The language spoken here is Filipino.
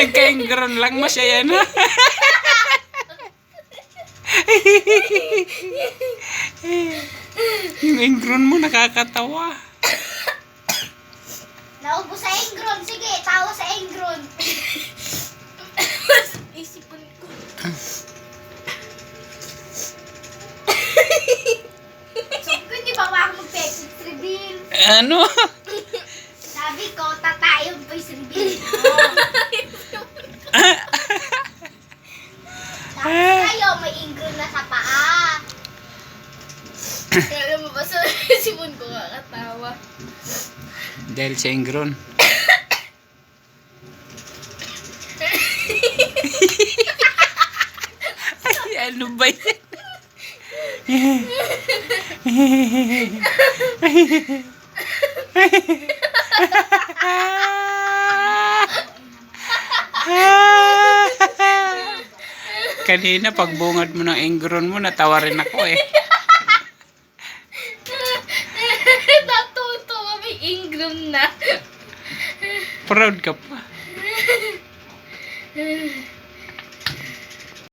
Nagka-ingron lang masaya na. Yung ingron mo nakakatawa. Naubo sa ingron. Sige, tawa sa ingron. Isipan ko. So, hindi ba ako mag-pesit reveal? Ano? Sabi ko, tatayon pa yung reveal mo. Tapos kayo, may ingron na sa paa. Alam mo ba, sa sipon ko kakatawa. Dahil sa ingron. Ay, ano ba yan? Kanina pagbungad mo ng ingron mo, natawa rin ako eh. Natutuwa, may ingram na. Proud ka pa.